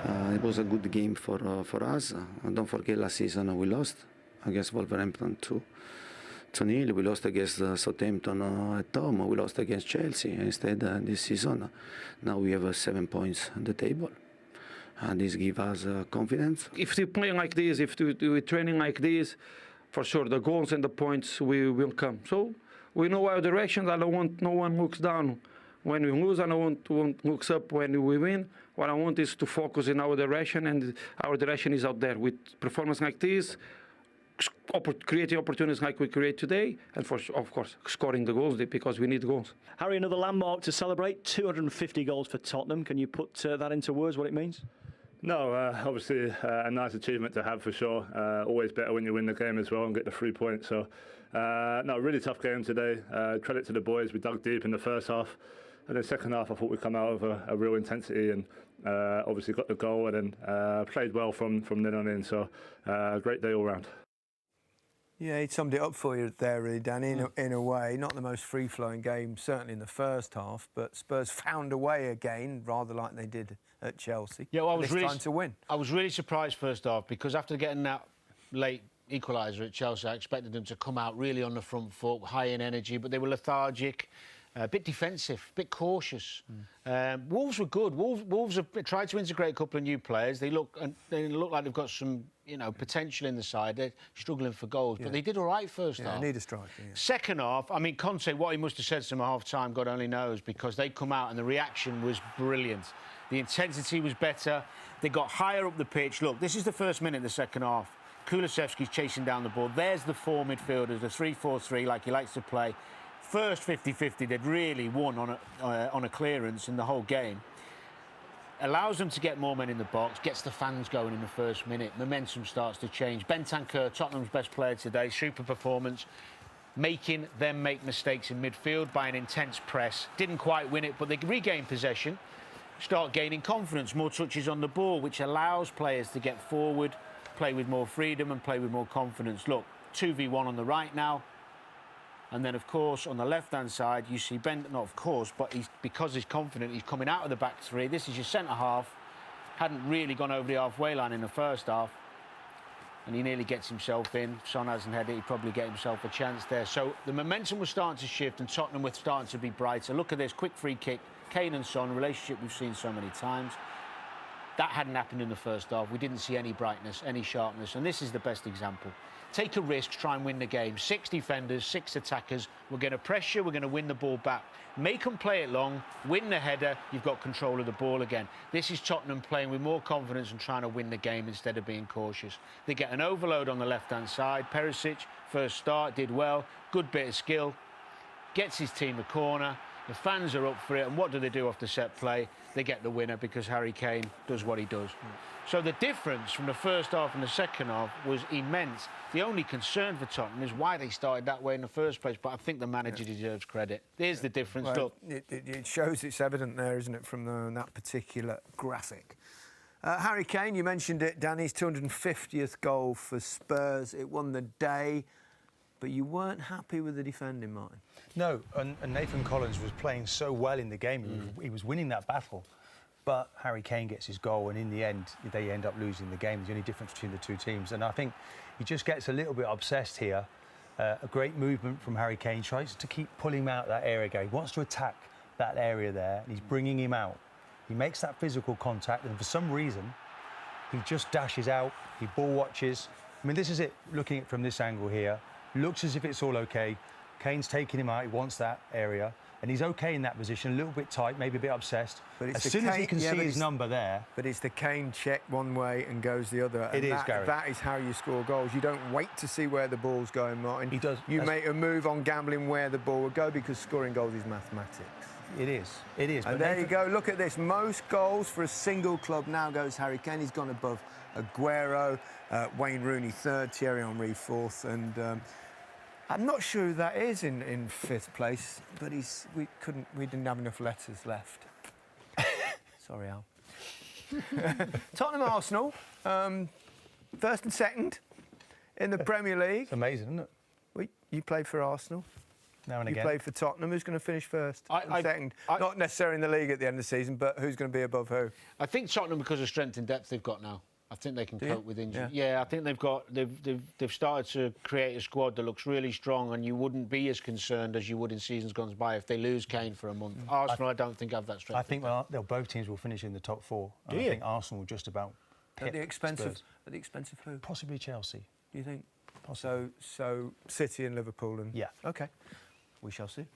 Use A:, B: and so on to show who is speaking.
A: It was a good game for us. Don't forget last season we lost against Wolverhampton 2-0. We lost against Southampton at home. We lost against Chelsea. Instead, this season, now we have 7 points on the table. And this gives us confidence.
B: If we play like this, if we're training like this, for sure the goals and the points will come. So we know our direction. I don't want no one looks down when we lose. I don't want looks up when we win. What I want is to focus in our direction, and our direction is out there with performance like this, creating opportunities like we create today, and of course scoring the goals because we need goals.
C: Harry, another landmark to celebrate, 250 goals for Tottenham. Can you put that into words, what it means?
D: No, obviously a nice achievement to have for sure. Always better when you win the game as well and get the 3 points. So, no, really tough game today. Credit to the boys. We dug deep in the first half. And then second half, I thought we'd come out with a real intensity and obviously got the goal and then played well from then on in. So, great day all round.
E: Yeah, he summed it up for you there, really, Danny, in a way. Not the most free-flowing game, certainly in the first half, but Spurs found a way again, rather like they did at Chelsea.
F: Yeah, well,
E: this time to win.
F: I was really surprised first half because after getting that late equaliser at Chelsea, I expected them to come out really on the front foot, high in energy, but they were lethargic. A bit defensive, a bit cautious. Wolves were good. Wolves have tried to integrate a couple of new players. They look like they've got some, potential in the side. They're struggling for goals, but they did all right first half.
E: Yeah, need a striker. Yeah.
F: Second half, I mean, Conte, what he must have said to them at half-time, God only knows, because they come out and the reaction was brilliant. The intensity was better. They got higher up the pitch. Look, this is the first minute of the second half. Kulusevski's chasing down the ball. There's the four midfielders, the 3-4-3, like he likes to play. First 50-50, they'd really won on a clearance in the whole game. Allows them to get more men in the box, gets the fans going in the first minute. Momentum starts to change. Bentancur, Tottenham's best player today, super performance. Making them make mistakes in midfield by an intense press. Didn't quite win it, but they regain possession, start gaining confidence, more touches on the ball, which allows players to get forward, play with more freedom and play with more confidence. Look, 2v1 on the right now. And then, of course, on the left-hand side, you see not of course, but because he's confident, he's coming out of the back three. This is your centre-half. Hadn't really gone over the halfway line in the first half. And he nearly gets himself in. Son hasn't had it. He'd probably get himself a chance there. So the momentum was starting to shift and Tottenham was starting to be brighter. Look at this, quick free kick. Kane and Son, a relationship we've seen so many times. That hadn't happened in the first half. We didn't see any brightness, any sharpness. And this is the best example. Take a risk, try and win the game. 6 defenders, 6 attackers. We're going to press you, we're going to win the ball back. Make them play it long, win the header, you've got control of the ball again. This is Tottenham playing with more confidence and trying to win the game instead of being cautious. They get an overload on the left-hand side. Perisic, first start, did well, good bit of skill. Gets his team a corner. The fans are up for it, and what do they do off the set play? They get the winner because Harry Kane does what he does. So the difference from the first half and the second half was immense. The only concern for Tottenham is why they started that way in the first place, but I think the manager deserves credit. There's the difference.
E: Well,
F: look.
E: It shows, it's evident there, isn't it, from that particular graphic. Harry Kane, you mentioned it, Danny's 250th goal for Spurs. It won the day, but you weren't happy with the defending, Martin.
G: No, and Nathan Collins was playing so well in the game. He was winning that battle. But Harry Kane gets his goal, and in the end, they end up losing the game. There's the only difference between the two teams. And I think he just gets a little bit obsessed here. A great movement from Harry Kane. Tries to keep pulling him out that area again. He wants to attack that area there, and he's bringing him out. He makes that physical contact, and for some reason, he just dashes out. He ball watches. I mean, this is it, looking at it from this angle here. Looks as if it's all OK. Kane's taking him out. He wants that area. And he's OK in that position, a little bit tight, maybe a bit obsessed. But as soon as he can see his number there...
E: But it's the Kane check one way and goes the other.
G: It is, Gary.
E: That is how you score goals. You don't wait to see where the ball's going, Martin.
G: He does.
E: You make a move on gambling where the ball will go because scoring goals is mathematics.
G: It is. It is.
E: And there you go. Look at this. Most goals for a single club now goes Harry Kane. He's gone above Aguero, Wayne Rooney third, Thierry Henry fourth, and... I'm not sure who that is in fifth place, but we didn't have enough letters left. Sorry, Al. Tottenham Arsenal, first and second in the Premier League.
G: It's amazing, isn't it?
E: You played for Arsenal.
G: now and
E: You
G: again.
E: play for Tottenham. Who's going to finish first and second?
F: I-
E: Not necessarily in the league at the end of the season, but who's going to be above who?
F: I think Tottenham, because of strength and depth they've got now, I think they can
E: Do you?
F: cope with injury.
E: Yeah.
F: Yeah, I think they've started to create a squad that looks really strong, and you wouldn't be as concerned as you would in seasons gone by if they lose Kane for a month. Arsenal, I don't think have that strength.
G: I think both teams will finish in the top four.
F: Do
G: I
F: you?
G: think Arsenal will just about
E: At
G: pip
E: the expense of
G: Spurs.
E: who?
G: Possibly Chelsea.
E: Do you think?
G: Possibly.
E: So City and Liverpool and
G: Yeah.
E: Okay, we shall see.